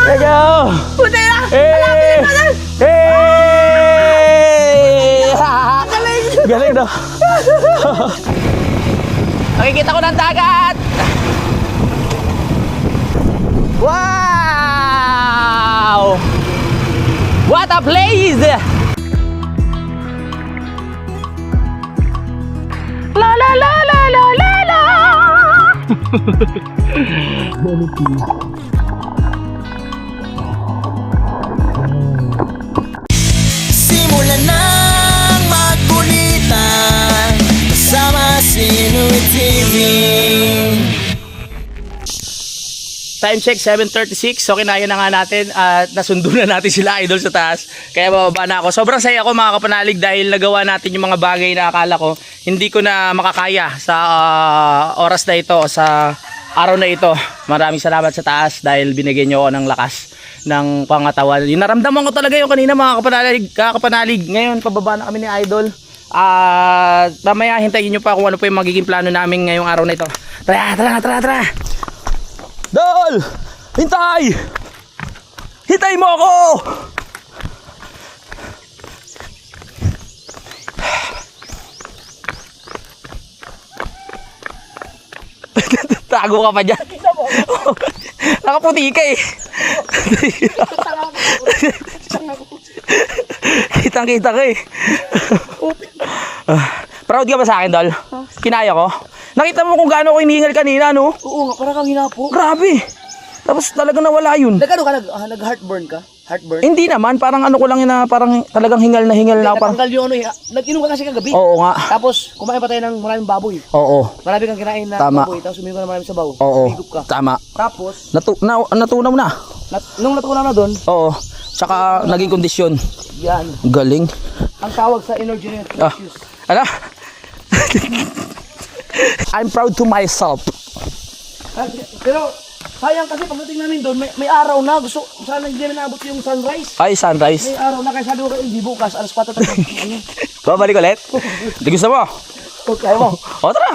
Let's go! Puti na! Hey! Hey! Galing daw. Nakikita ko ng dagat. Wow! What a place! La la la la la la la. Simulan ng magkulitan kasama si Louie TV. Time check 7:36. So kinaya na nga natin at nasundo na natin sila idol sa taas. Kaya bababa na ako. Sobrang saya ko mga kapanalig dahil nagawa natin yung mga bagay na akala ko hindi ko na makakaya sa oras na ito, sa araw na ito. Maraming salamat sa taas dahil binigyan niyo ako ng lakas ng pangatawan. Yung naramdaman ko talaga yung kanina mga kapanalig. Ngayon pababa na kami ni idol. Mamaya hintayin nyo pa kung ano po yung magiging plano namin ngayong araw na ito. Tara! Dol! Hintay! Hintay mo ako! Tago ka pa dyan. Nakaputi ka eh. Kitang-kita ka eh. Proud ka ba sa akin, Dol? Kinaya ko? Nakita mo kung gaano ko hinihingal kanina, no? Oo nga, parang kang hinapo. Grabe! Tapos talagang nawala yun. Nag-ano ka? Nag-heartburn ka? Heartburn? Hindi naman, parang ano ko lang yun na parang talagang hingal na ako. Parang... Natanggal yung ano eh. Nag-inom ka kasi kagabi. Oo nga. Tapos, kumain pa tayo ng maraming baboy. Oo. Marami kang kinain na Tama. baboy. Tapos uminom ka na maraming sabaw. Oo. Higup ka. Tama. Tapos, Natunaw na. nung natunaw na doon, Oo. Tsaka naging kondisyon. yan. Galing. Ang tawag sa energy na Ah. Ano? I'm proud to myself. Pero, sayang kasi pagdating namin doon, may araw na. Gusto, sana hindi namin naabot yung sunrise. Ay, sunrise. May araw na, kaya sabi ko kayo, hindi bukas, alas 4 tayo. Ano? Babalik ulit? Di gusto mo? Okay mo. O, tara.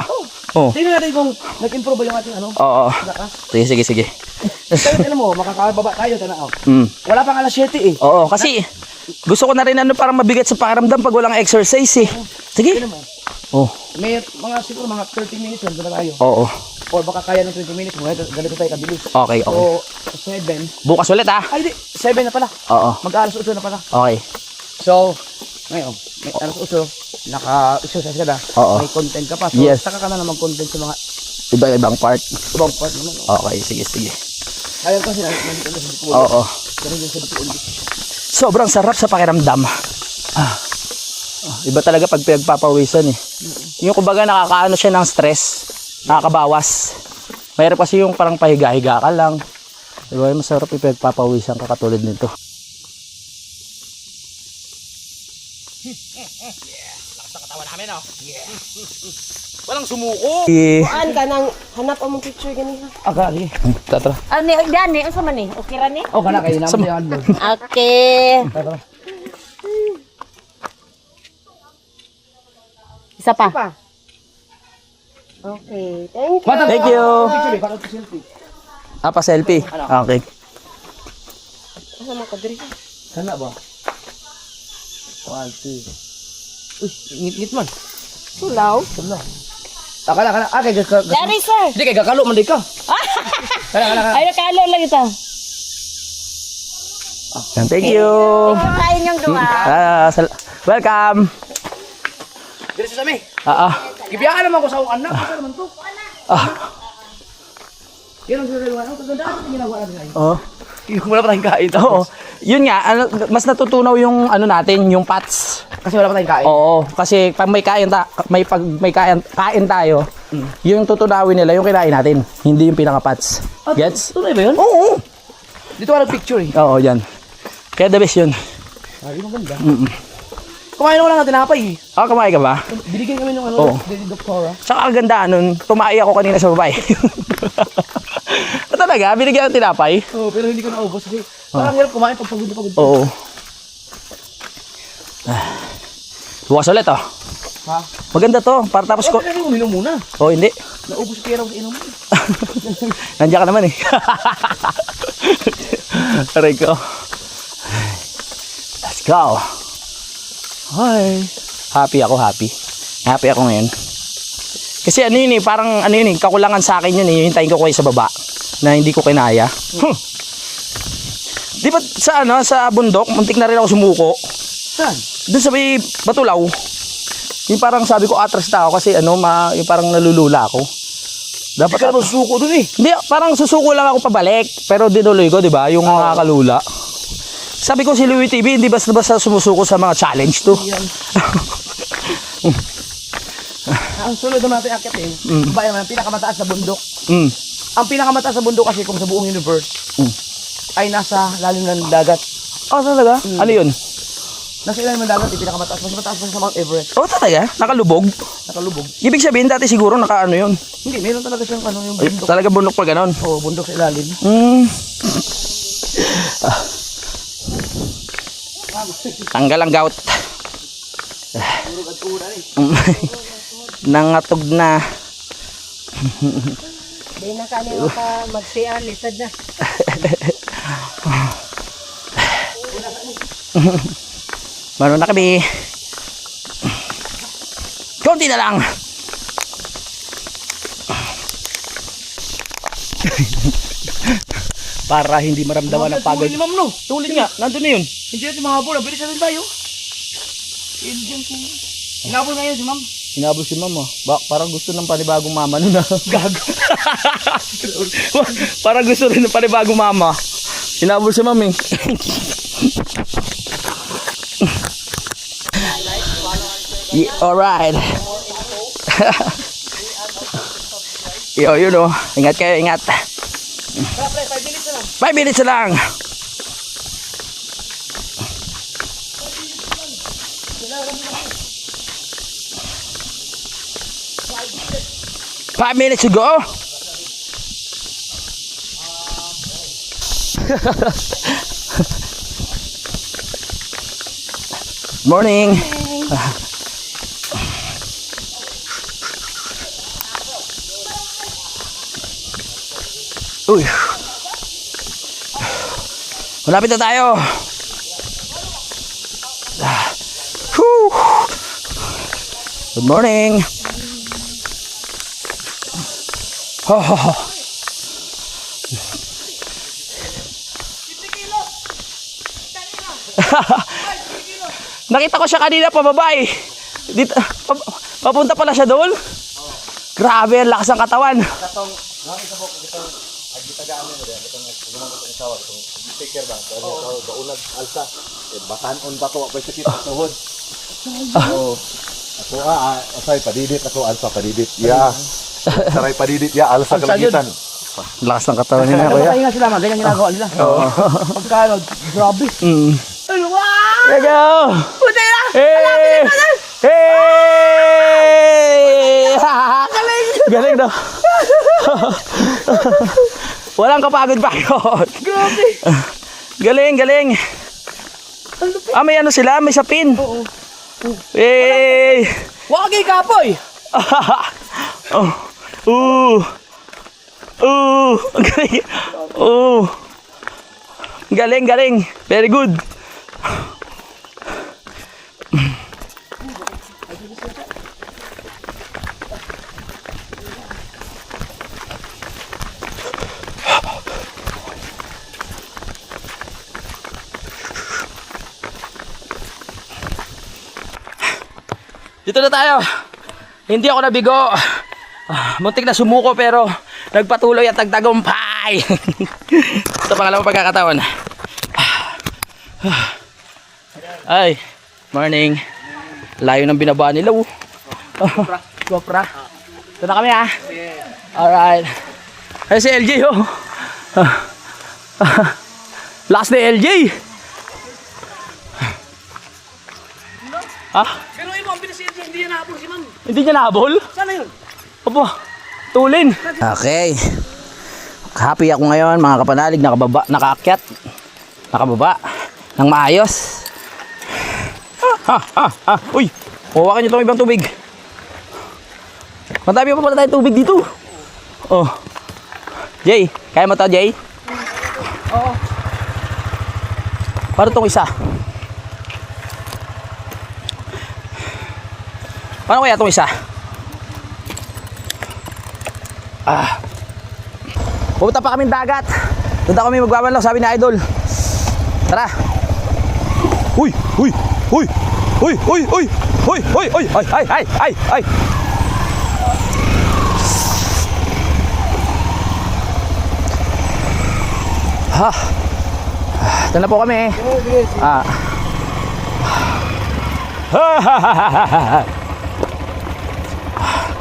Oo. Tingnan natin kung nag-improve ba yung ating ano. Oo. Lakas. Sige. Pero tingnan mo, makakababa tayo, tanaw. Wala pang alas 7 eh. Oo, kasi gusto ko na rin ano parang mabigat sa pakiramdam pag walang exercise eh. Sige. Tingnan mo. Oh. May mga siguro mga 30 minutes lang doon na tayo. Oo. Or baka kaya ng 20 minutes mo. Ganito tayo kabilis. Okay. So, 7. Bukas ulit ah. Ay, di. 7 na pala. Oo. Mag-alas 8 na pala. Okay. So, ngayon, may alas 8, naka-exercise ka na. Oo. May content ka pa. So, Yes. saka ka na mag-content sa mga Iba-ibang part. ibang part naman. Okay, sige. Kaya kasi nandito na sa Dipolo. Oo. Ganun din sa Dipolo. Sobrang sarap sa pakiramdam. Iba talaga pag pinagpapawisan eh. Yung kumbaga nakakaano siya ng stress, nakakabawas. Mayroon kasi yung parang pahiga-higa ka lang. Diba, masarap yung pinagpapawisan ka katulad nito. Lakas ng katawan namin oh. Yeah. Walang sumuko. Kuan ka nang hanap ang mong picture ganina. Agari. Tatra. Ano ni gani unsa man ni? Okay ra ni? Oh, kana kayo naman yan. Okay. Isa pa. Okay. Thank you. Thank you. Picture, para to selfie. Pa selfie. Okay. Asa man ka diri? Kana ba? 1, 2. Uy, ngit man. Sulaw. Kana. Kana. Ah, kay Dari sir. Hindi kay gakalo man di ka. Kana. Ay nakalo lang ito. Thank you. Kain yung duha. Welcome. Diri sa mi. Gibiyakan naman ko sa akong anak. Asa naman to? Yan ang sinasabi ko. Kagandaan ang ginagawa natin ngayon. Oh. Yung wala pa tayong kain. Oo. Yun nga, mas natutunaw yung ano natin, yung pots. Kasi wala pa tayong kain. Oo, kasi pag may kain tayo, yung tutunawin nila yung kinain natin, hindi yung pinaka-pots. Gets? Tunay ba yun? Oo. Dito ka nag-picture eh. Oo, yan. Kaya the best yun. Ay, maganda. Kumain ako lang natin tinapay eh. Kumain ka ba? Binigyan kami ng Oo. doktora. Tsaka kagandaan nun, tumae ako kanina sa babae. Talaga, binigyan ng tinapay? Oo, pero hindi ko naubos kasi parang hirap kumain pag pagod na pagod. Oo. Bukas ulit oh. Ha? Maganda to, para tapos ko... Pero uminom muna. Oh, hindi. Naubos pera ko sa inom mo. Nandiyan ka naman eh. Aray ko. Let's go. Hi. Happy ako, happy. Happy ako ngayon. Kasi ano yun eh, parang ano yun eh, kakulangan sa akin yun eh, hintayin ko kayo sa baba na hindi ko kinaya. Di ba sa ano, sa bundok, muntik na rin ako sumuko. Saan? Doon sa may Batulaw. Yung parang sabi ko atras na ako kasi ano, yung parang nalulula ako. Dapat Ka naman suko dun eh. hindi, parang susuko lang ako pabalik. Pero dinuloy ko, di ba? Yung nakakalula. Sabi ko si Louie TV, hindi basta-basta sumusuko sa mga challenge to. Ang sunod naman natin akit eh. Bayan naman, pinakamataas na bundok. Mm. Ang pinakamataas na bundok kasi kung sa buong universe ay nasa lalim ng dagat. Oh, talaga? Ano yun? Nasa ilalim ng dagat, pinakamataas. Mas mataas pa sa Mount Everest. Oh, talaga? Nakalubog? Nakalubog. Ibig sabihin dati siguro nakaano yun. Hindi, meron talaga siyang ano yung Ay, bundok. talaga bundok pa ganon. Oo, bundok sa ilalim. Tanggal ang gout. Nangatog na. Di na kanina ka mag-CR, lisad na. Meron na kami. Konti na lang. Para hindi maramdaman ang pagod. Tulin ni Ma'am no. Tulin nga, nandun na yun. Hindi natin mga bola, bilis natin tayo. Indian po. Inabol ngayon si Ma'am. Hinabol si mama. Parang gusto ng panibagong mama nun ah. Gago. Parang gusto rin ng panibagong mama. Hinabol si mami. Yeah, alright. Yo, yun oh. Ingat kayo, ingat. 5 minutes na lang. Five minutes to go. Morning. Uy. Malapit na tayo. Whew. Good morning. Oh. Nakita ko siya kanina pababa eh. Dito, papunta pala siya doon. Grabe, ang lakas ng katawan. Asay padidit ako alsa padidit. Ya. Saray padidit ya alsa kalagitan. Lakas ng katawan niya, kuya. Nakapahinga sila man, ganyan ginagawa nila. Pagka, grabe. Ano ba? There you go. Puta na! Hey! Hey! Galing daw. Walang kapagod-pagod. Grabe! Galing, galing. Ah, may ano sila? May sapin. Oo. Hey! Wag kay kapoy! Oh. Galing. Galing, galing. Very good. Dito na tayo. Hindi ako nabigo. Muntik na sumuko pero nagpatuloy at nagtagumpay. Ito pangalawang pagkakataon. Ay, morning. Layo ng binaba nila. GoPro. Ito na kami ha. Alright. Ay si LJ oh. Last day LJ. Ah? Pero imo, ang bilis hindi niya nahabol si Ma'am. Hindi niya nahabol? Sana yun? Opo, tulin. Okay. Happy ako ngayon mga kapanalig, nakaakyat, nakababa ng maayos. Uy, hawakan niyo itong ibang tubig. Matami pa pala tayong tubig dito. Oh. Jay, kaya mo to Jay? Oo. Paano tong isa? Paano kaya tong isa? Pupunta pa kaming dagat. Doon na kami magbabanlaw, sabi ni Idol. Tara. Uy, uy, uy. Uy, uy, uy. Uy, uy, uy. Ay, ay, ay, ay, ay. Ha. Ito na po kami.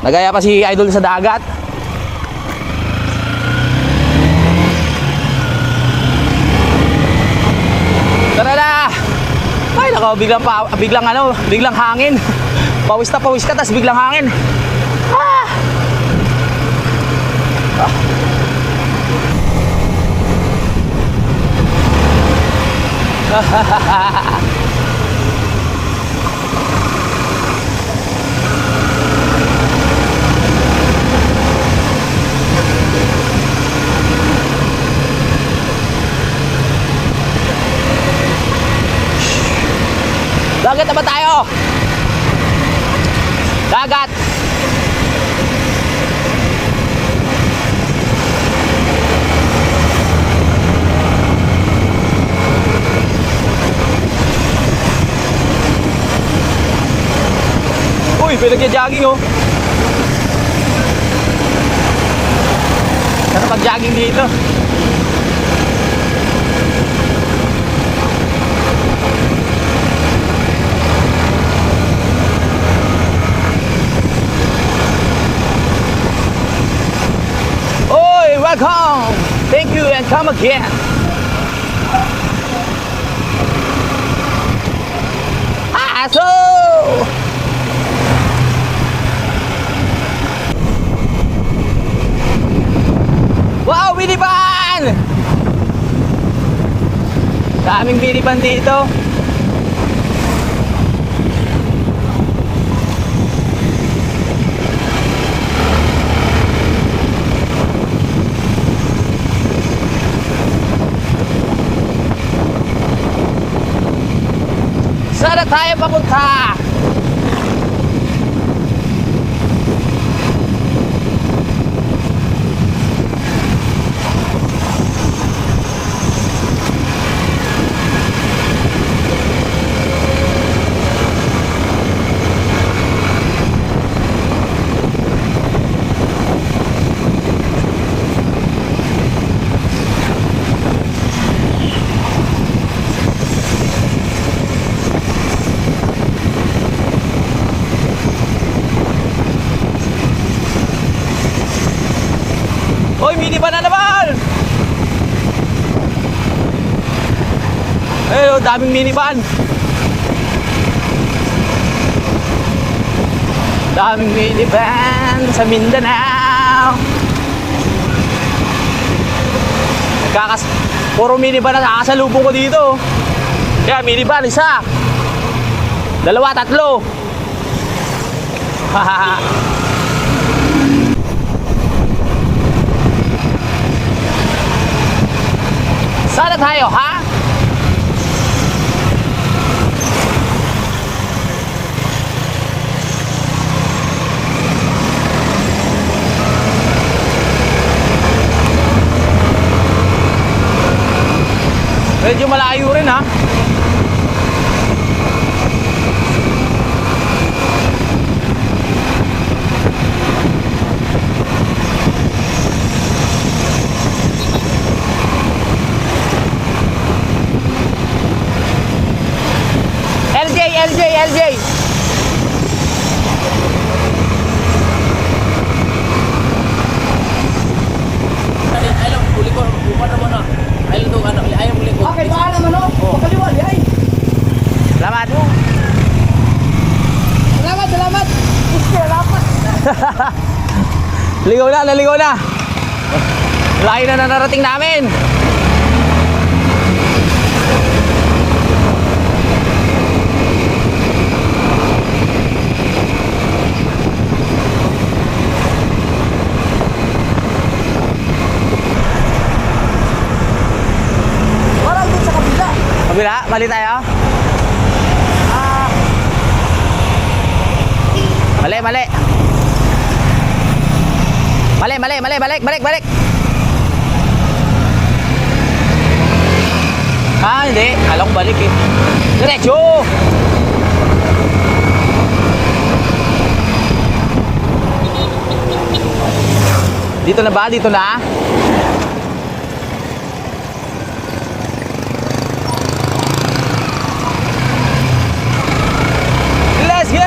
Nagaya pa si Idol sa dagat. Tara na. Ay nako, biglang hangin. Pawis ka tas biglang hangin. Dagat na ba tayo? Dagat! Uy, pinagja-jogging oh. Sana pag-jogging dito. Oy, welcome! Thank you and come again. Aso! Wow, binipan! Daming binipan dito. Saan na tayo papunta? Hoy, minivan na naman! Ayun, daming minivan. Daming minivan sa Mindanao. Puro minivan na nakasalubong ko dito. Kaya minivan, isa. Dalawa, tatlo. Hahaha. Sana tayo, ha? Medyo malayo rin, ha? LJ. Okay, paalam ano? Pagkaliwa, ay. Salamat. Salamat. Salamat. Naligaw na. Layo na narating namin. Kabila, mali tayo. Mali, mali. Mali, mali, mali, balik, balik, balik. Hindi. Kala ko balik eh. Diretso! Dito na ba? Dito na? Let's go!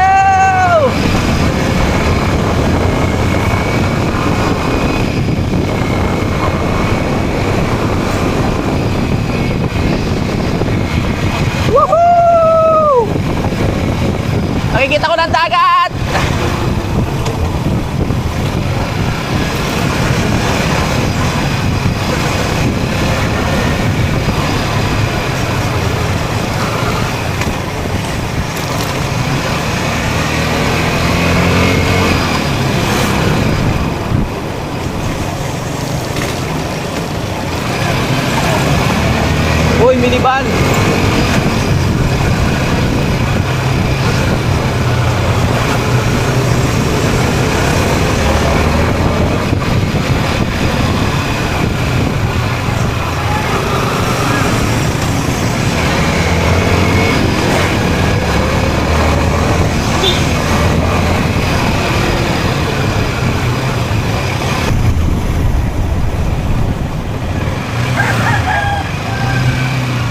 Woohoo! Nakikita ko ng dagat! Uy, minivan!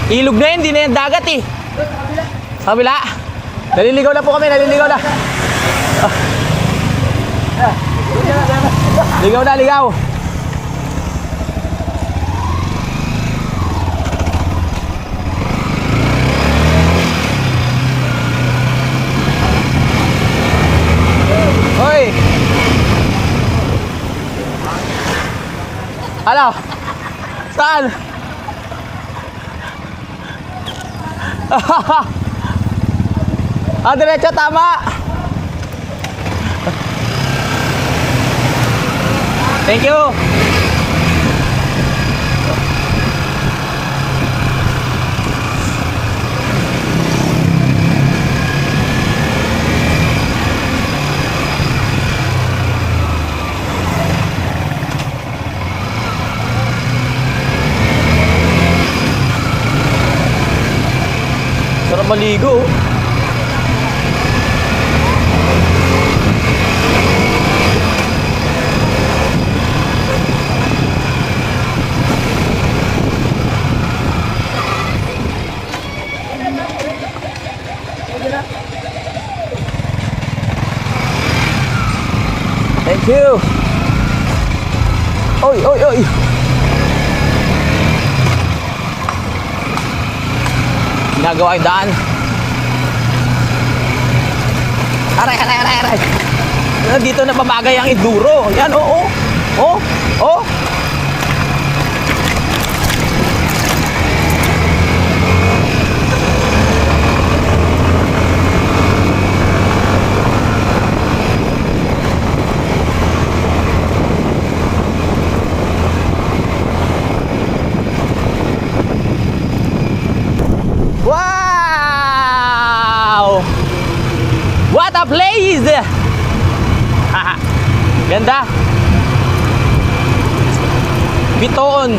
Ilog na yun, hindi na yan dagat eh. Sa kabila. Naliligaw na po kami, naliligaw na. Ligaw na, ligaw. Hoy! Ano? Saan? Diretso, tama. Thank you. Sarap maligo. Thank you. Oy, oy, oy. Ginagawa yung daan. Aray, aray, aray, aray. Dito na babagay ang enduro. Yan, oo. Oh, oh. Wow! What a place! Ganda. Bitoon.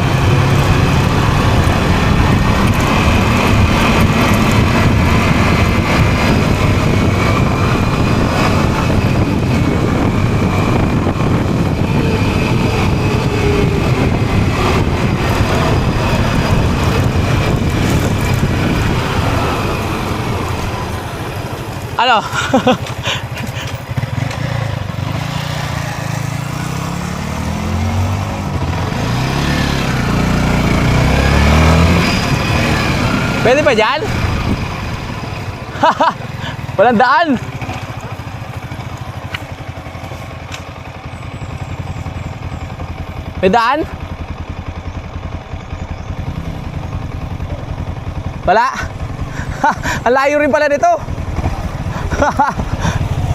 Ano? Pwede pa dyan? Walang daan. May daan? Wala? Ang layo rin pala nito.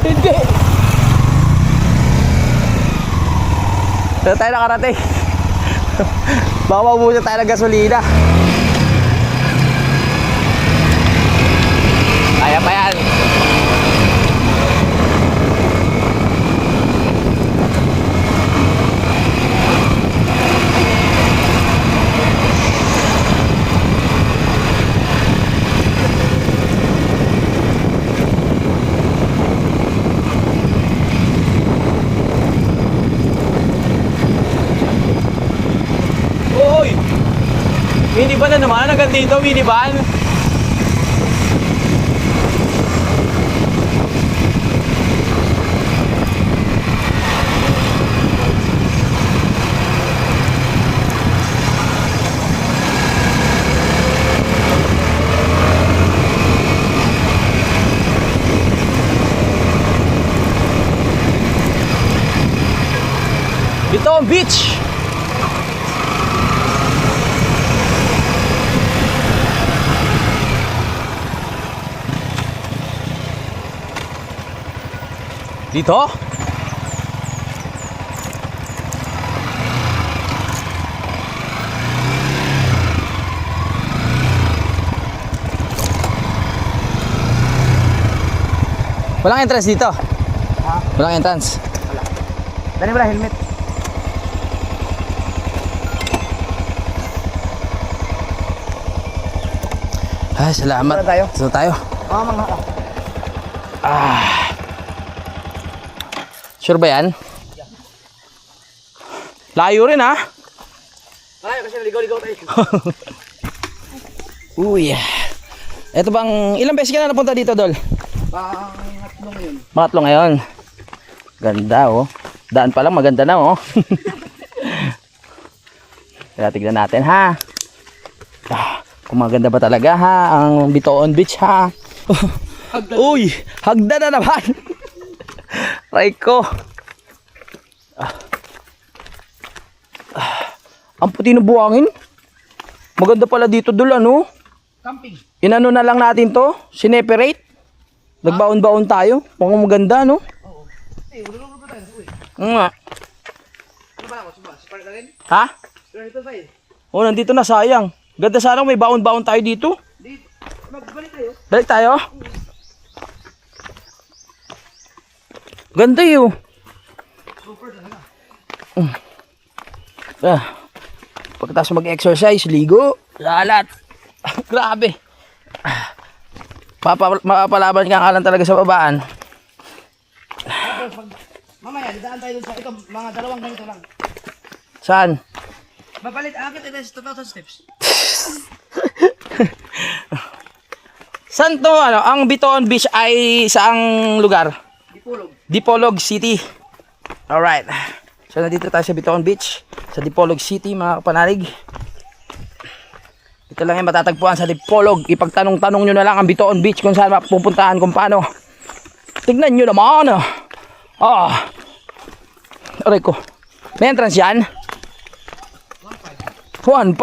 Hindi. Dito tayo nakarating. Baka maubusan tayo ng gasolina. Iba na naman, hanggang dito, minivan. Bitoon Beach. Dito? Walang entrance dito? Walang entrance? Dali mo na helmet. Ay, salamat. Saan tayo? Saan tayo? Mga Sure ba yan? Layo rin ha? Ay, kasi naligaw-ligaw tayo. Uy. Ito bang, ilang beses ka na napunta dito, Dol? Pangatlo ngayon. Pangatlo ngayon. Ganda oh. Daan pa lang maganda na oh. Kaya tignan natin ha. Kung maganda ba talaga ha ang Bitoon Beach ha. Uy, hagdan na naman. Raiko. Ang puti ng buhangin. Maganda pala dito, Dol, ano? Camping. Inano na lang natin to, sineperate. Nagbaon-baon tayo. Mukhang maganda, no? Oo. Eh, ululunod pa tayo. Uy. Nga. Ano ba ako? Sipar na rin? Ha? Pero ito tayo. Oh, nandito na, sayang. Ganda sana may baon-baon tayo dito. Dito. Magbalik tayo. Balik tayo. Ganda yun. Super talaga. Pagkatapos mag-exercise, ligo, lalat. Grabe. Mapapalaban ka nga lang talaga sa babaan. Tapos mamaya, didaan tayo dun sa ito. Mga dalawang ganito lang. Saan? Mapalit, akit ito sa 2,000 steps. Saan to, ano? Ang Bitoon Beach ay saang lugar? Dipulog. Dipolog City. Alright. So nandito tayo sa Bitoon Beach, sa Dipolog City, mga kapanalig. Ito lang yung matatagpuan sa Dipolog. Ipagtanong-tanong nyo na lang ang Bitoon Beach kung saan mapupuntahan, kung paano. Tignan nyo naman. Aray ko. May entrance yan? 1.5.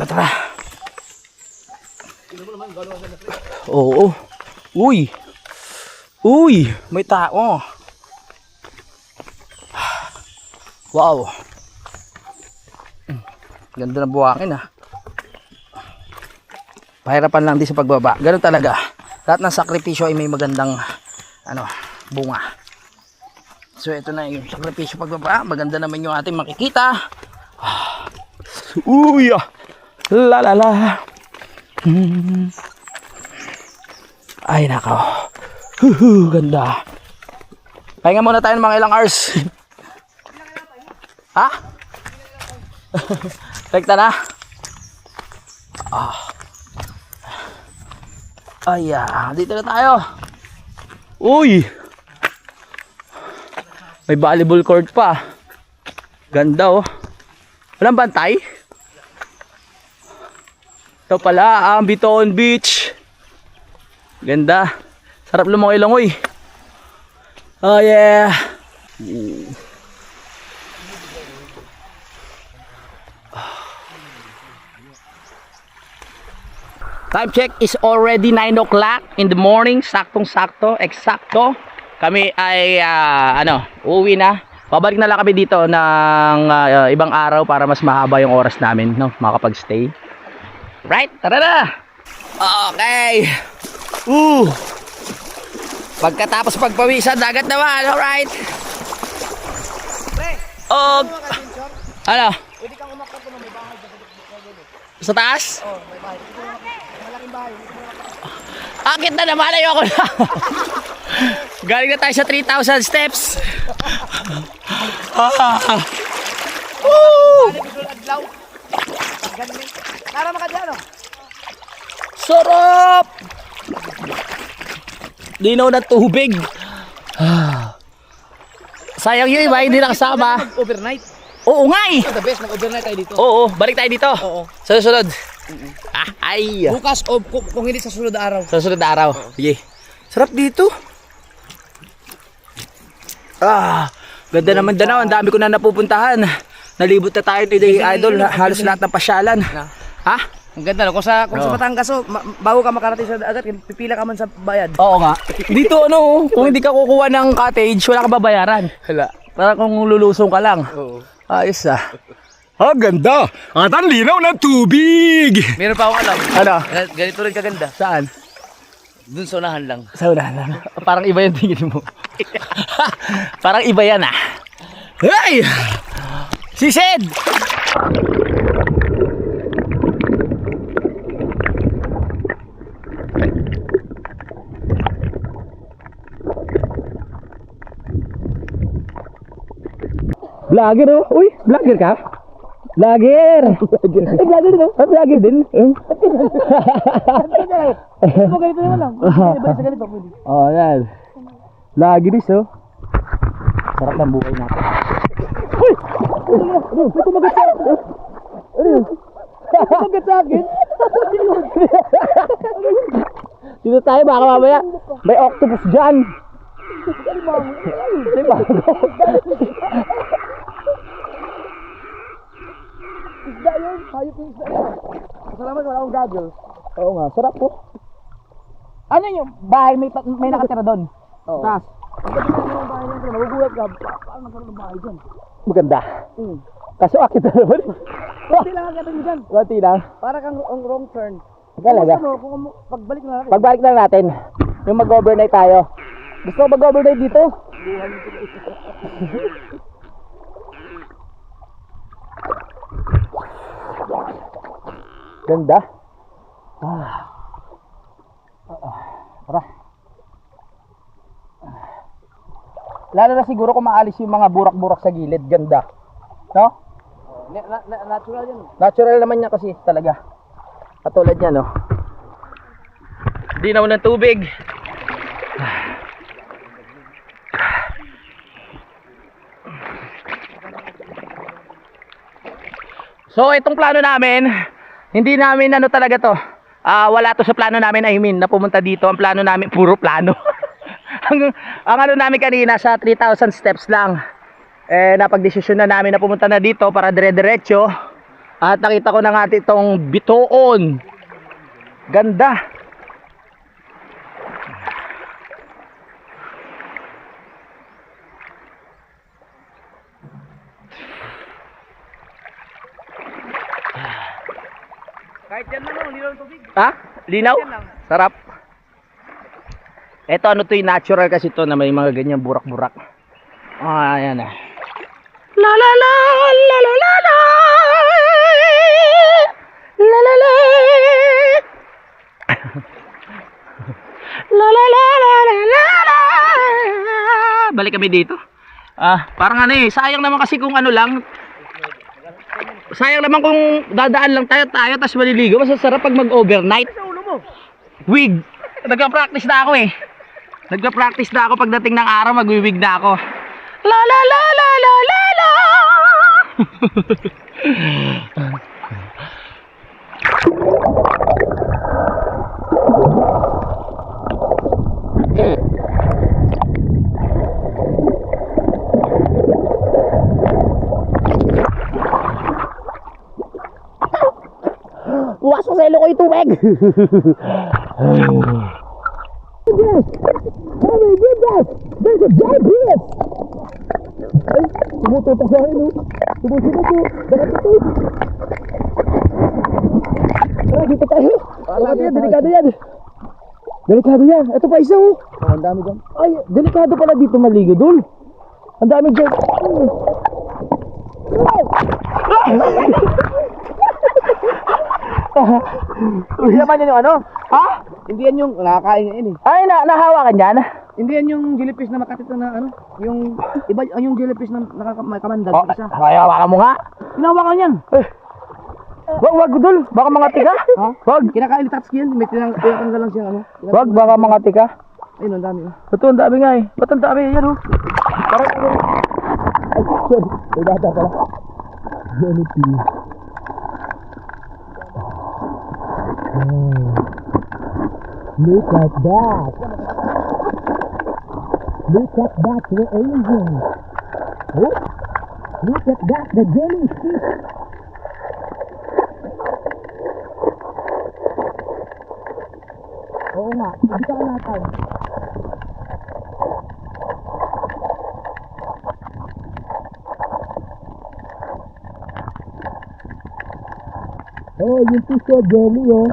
Tara. Oo. Uy. Uy, may tao. Wow. Ganda ng buhangin ah. Pahirapan lang din sa pagbaba. Ganun talaga. Lahat ng sakripisyo ay may magandang bunga. So ito na yung sakripisyo pagbaba. Maganda naman yung ating makikita. Uy. La la la. Ay nakaw. Ganda. Pahinga muna tayo ng mga ilang hours. Ha? Rekta na. Dito na tayo. Uy. May volleyball court pa. Ganda oh. Walang bantay. Ito pala ang Bitoon Beach. Ganda. Sarap lumangoy-langoy. Oh yeah. Time check is already 9 o'clock in the morning. Saktong-sakto, eksakto. Kami ay uuwi na. Pabalik na lang kami dito ng ibang araw para mas mahaba yung oras namin, no, makapag-stay. Right? Tara na. Okay. Pagkatapos pagpawisan, dagat naman. Alright. Ano? Pwede kang umakyat ko na may bahay. Sa taas? Oo, may bahay. Malaking bahay. Akit na naman, ayoko na. Galing na tayo sa 3,000 steps. Woo! Para makadyan, Sarap! Linaw na tubig. Sayang yun, iba, hindi nakasama. Overnight. Oo nga eh. The best, nag-overnight tayo dito. Oo, balik tayo dito. Oo. Sa susunod. Ay. Bukas o kung hindi sa sunod na araw. Sa susunod na araw. Sige. Sarap dito. Ganda naman Danau. Ang dami ko na napupuntahan. Nalibot na tayo today, idol. Halos lahat ng pasyalan. Ha? Ang ganda, no? Kung sa Batangas, bago ka makarating sa dagat, pipila ka man sa bayad. Oo nga. Dito kung hindi ka kukuha ng cottage, wala ka babayaran. Hala. Para kung lulusong ka lang. Oo. Ayos ganda. At ang linaw ng tubig. Meron pa akong alam. Ano? Ganito rin kaganda. Saan? Dun sa unahan lang. Sa unahan lang. Parang iba yung tingin mo. Parang iba yan Hey! Si Sed! Vlogger Uy, vlogger ka? Vlogger! Vlogger din vlogger din. Ano ganito naman lang? Iba sa ganito. Yan. Vlogger din Sarap ng buhay natin. Uy! May kumagat sa akin. Ano yun? Kumagat sa akin? Dito tayo baka mamaya. May octopus dyan. Isda yun. Hayop yung isda yun. Salamat, wala akong goggles. Oo nga, sarap po. Ano yung bahay may nakatira doon? Oo. Taas. Ang bahay nito, nagugulat ka. Paano nagkaroon ng bahay dyan? Maganda. Kaso akit na naman. Kunti lang ang gating dyan. Kunti lang. Para kang wrong turn. Talaga. Kung pagbalik na natin. Pagbalik lang natin, yung mag-overnight tayo. Gusto ko mag-overnight dito? Ganda. Tara. Lalo na siguro kung maalis yung mga burak-burak sa gilid. Ganda. No? Natural yan. Natural naman niya kasi talaga. Katulad niya, no? Dinaw ng tubig. So, itong plano namin, hindi namin talaga to. Wala to sa plano namin, I mean, na pumunta dito. Ang plano namin, puro plano. ang ano namin kanina, sa 3,000 steps lang. Napagdesisyon na namin na pumunta na dito para dire-diretso. At nakita ko na nga itong Bitoon. Ganda. Kahit yan lang, linaw ng tubig. Ha? Linaw? Sarap. Ito ano to yung natural kasi to na may mga ganyan burak-burak. Ayan na. La la la la la la la la la la la la la la la la. Balik kami dito. Parang ano sayang naman kasi kung ano lang. Sayang naman kung dadaan lang tayo tapos maliligo. Mas sarap pag mag-overnight. Sa ulo mo. Wig. Nagka-practice na ako Nagka-practice na ako pagdating ng araw mag-wig na ako. La la la la la la la. Pumasok sa ilo ko yung tubig. Oh my goodness! There's a giant here! Ay, tumututok sa akin, tumututok po. Dapat ito. Dito tayo. Delikado yan. Delikado yan. Ito pa isa, ang dami dyan. Ay, delikado pala dito maligo, dul. Ang dami dyan. Hindi naman yan yung ano? Ha? Hindi yan yung nakakain ngayon eh. Ay, nahawakan yan? Hindi yan yung jellyfish na makatito na ano? Yung iba yung jellyfish na may kamandag Oh, isa. ay, hawakan mo nga. Hinawakan yan. Wag dul, baka mga tika. Ha? Wag, Kinakain ni Tatsuki yan. May tinatanggal lang siya ano. wag baka mga tika. Ayun, ang dami. Oh. Ito, ang dami nga eh. Ba't ang dami? Yan oh. Parang ano. Ay, sorry. May data pala. Unity. Look at that. Look at that, we're Asian. Oh, look at that, the jellyfish. Oo nga, hindi ka natin. Oh, yung fish o jelly oh.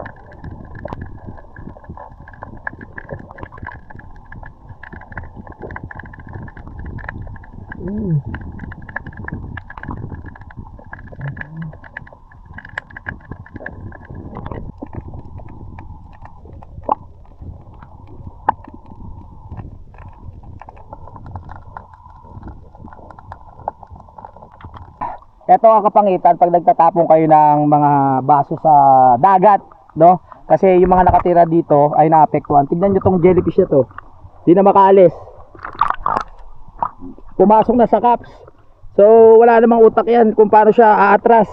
Ito ang kapangitan pag nagtatapon kayo ng mga baso sa dagat, no? Kasi yung mga nakatira dito ay naapektuhan. Tignan nyo tong jellyfish na to. Hindi na makaalis. Pumasok na sa cups. So wala namang utak yan kung paano siya aatras.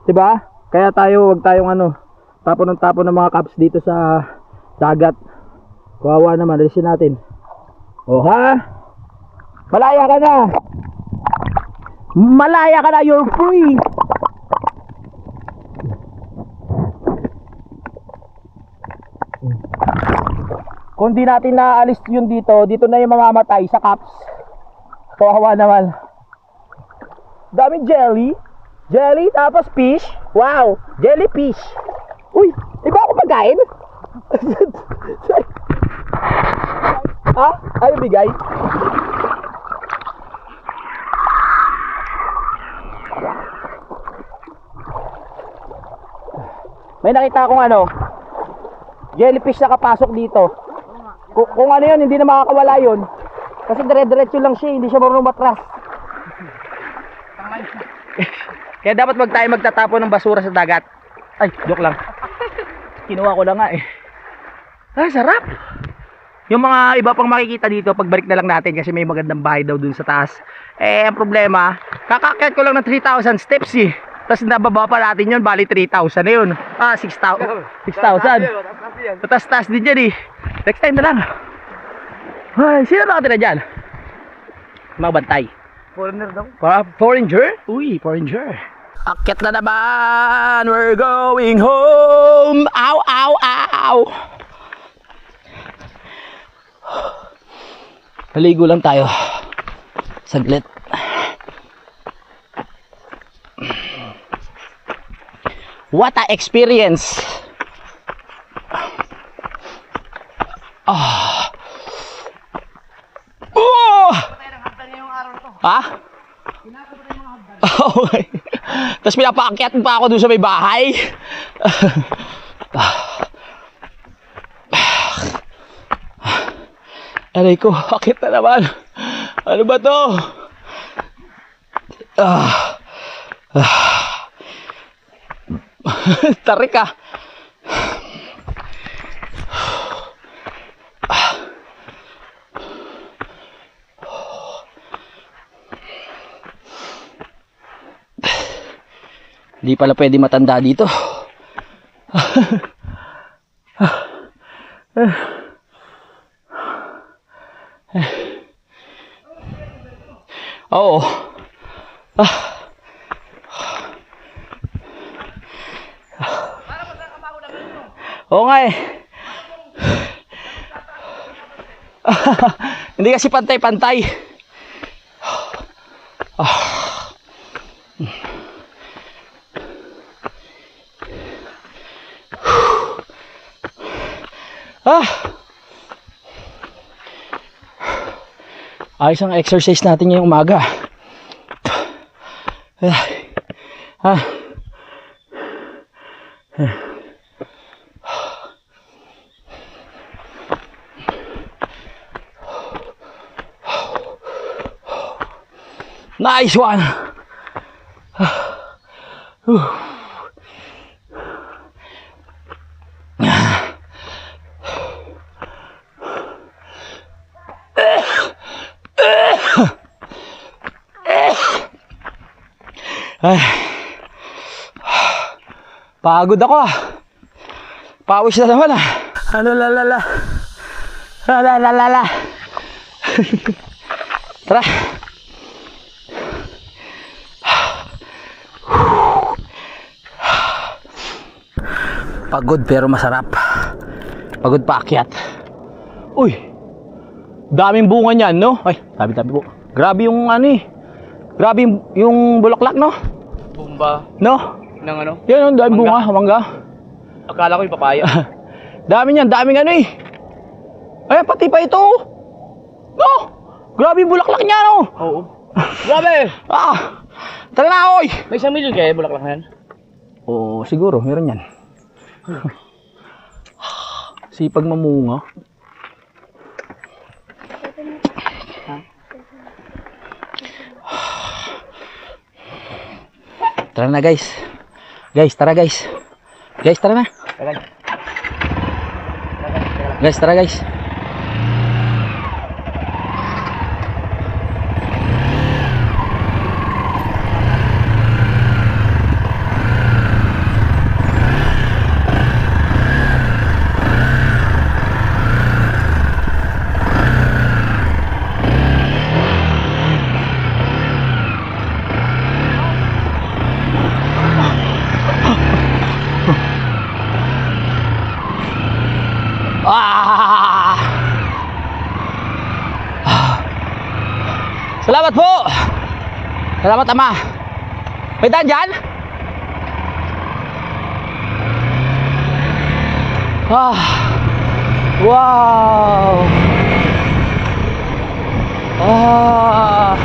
'Di ba? Kaya wag tayong tapon ng mga cups dito sa dagat. Kawawa naman, alisin natin. Oh ha? Malaya ka na. Malaya ka na, you're free. Kung di natin naalis yun dito na yung mamamatay sa cups. Kawawa naman. Daming jelly. Jelly, tapos fish. Wow, jellyfish. Uy, iba ako pagkain? Ha? Ayaw bigay? May nakita akong jellyfish na kapasok dito. Kung ano yun, hindi na makakawala yun. Kasi dire-diretso lang siya, hindi siya marunong matras. Kaya dapat wag tayo magtatapon ng basura sa dagat. Ay, joke lang. Kinuha ko lang nga eh. Ah, sarap. Yung mga iba pang makikita dito, pagbalik na lang natin kasi may magandang bahay daw dun sa taas. Eh, ang problema, kakakyat ko lang ng 3,000 steps eh. Tapos nababa pa natin yun, bali 3,000 na yun. Ah, 6,000. 6,000. Tatas-tas din dyan eh. Next time na lang. Ay, sino nakatira dyan? Mga bantay. Foreigner daw. Foreigner? Uy, foreigner. Akyat na naman. We're going home. Ow, ow, ow. Paligo lang tayo. Saglit. What a experience. Ah. Oh! Ha? Okay. Tapos pinapaakyat pa ako dun sa may bahay. Aray ko, akit na naman. Ano ba to? Tarik ka. Hindi pala pwede matanda dito. Oo. Oo nga eh. Hindi kasi pantay-pantay. Ayos ang exercise natin ngayong umaga. Nice one. Ay. Pagod ako ah. Pawis na naman ah. Ano lalala. Lalala. Tara. Pagod pero masarap. Pagod paakyat. Uy. Daming bunga niyan, no? Ay, tabi-tabi po. Grabe yung ano eh. Grabe yung bulaklak, no? Bumba. No? Ng ano? Yan, ang daming bunga, mangga. Akala ko yung papaya. Dami niyan, daming ano eh. Ay, pati pa ito. No? Grabe yung bulaklak niya, no? Oo. Grabe! Ah! Tara na, oy! May 1 million kaya bulaklak na yan? Oo, siguro, meron yan. Sipag mamunga. Tara na guys. Guys, tara guys. Guys, tara na. Guys, tara guys. Ah! Salamat po. Salamat ama. May daan dyan? Ah. Wow. Ah.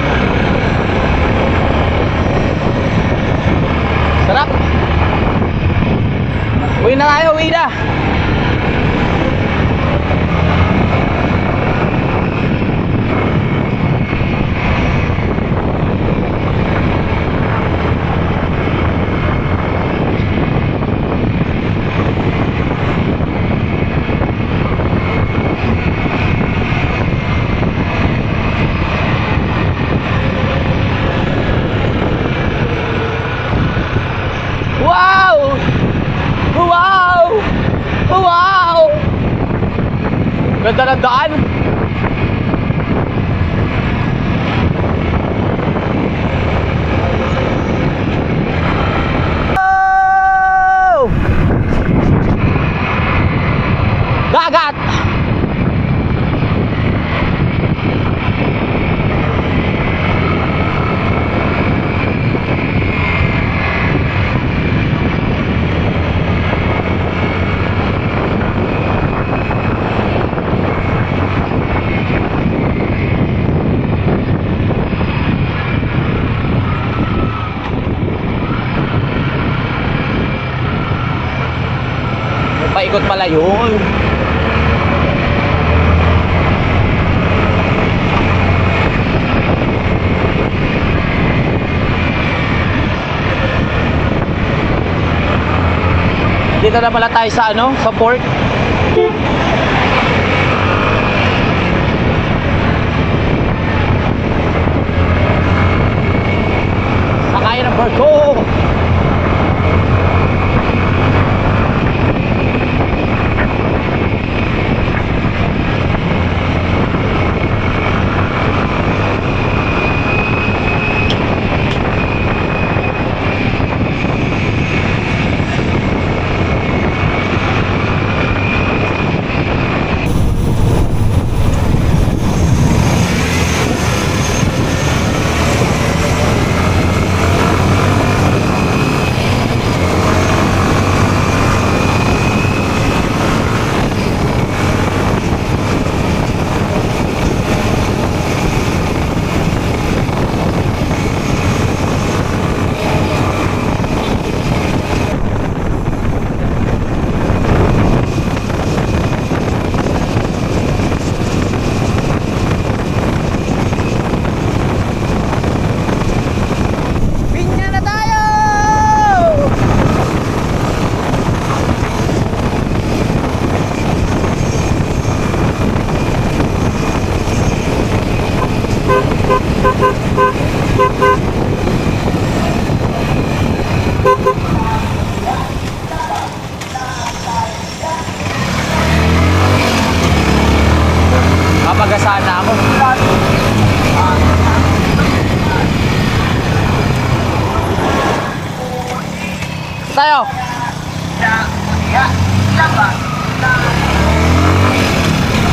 Sarap. Uwi na tayo, uwi na. Wow! Wow! Wow! Ganda ng daan. Wow! Dagat! Paikot pala yun. Dito na pala tayo sa ano, sa port. Sakay ng barko.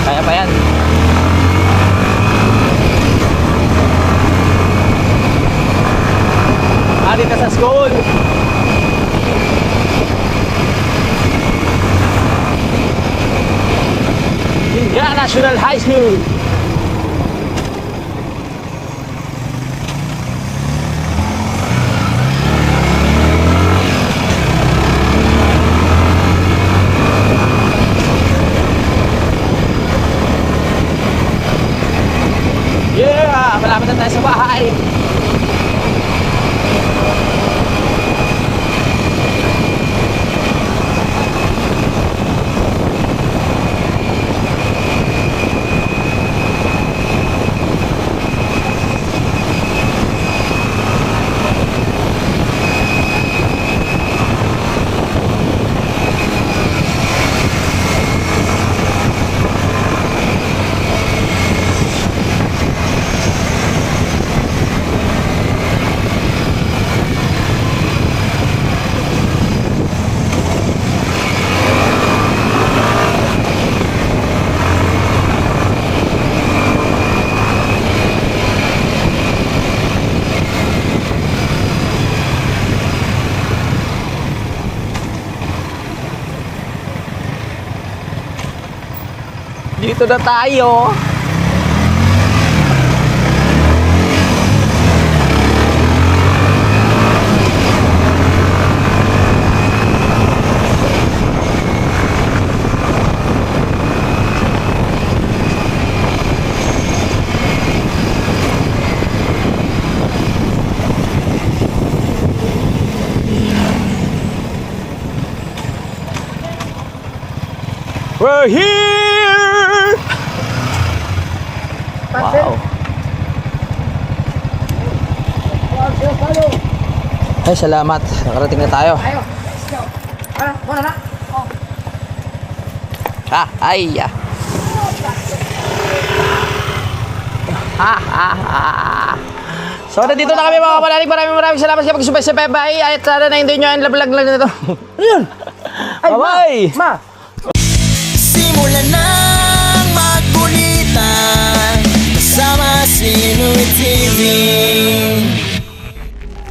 Kaya pa yan. Dito sa school. Lingga National High School. Yeah! Malapit na tayo sa bahay. Dito na tayo. We're here! Wow. Ay, salamat. Nakarating na tayo. Wala na. Ay. So, nandito na kami mga kapanalig. Maraming salamat sa pag-subay sa Bye. At sana na-enjoy nyo ang vlog lang nito. Ayun. Ay, Bye-bye! Ma. Simulan ng magkulitan kasama si Inuit TV.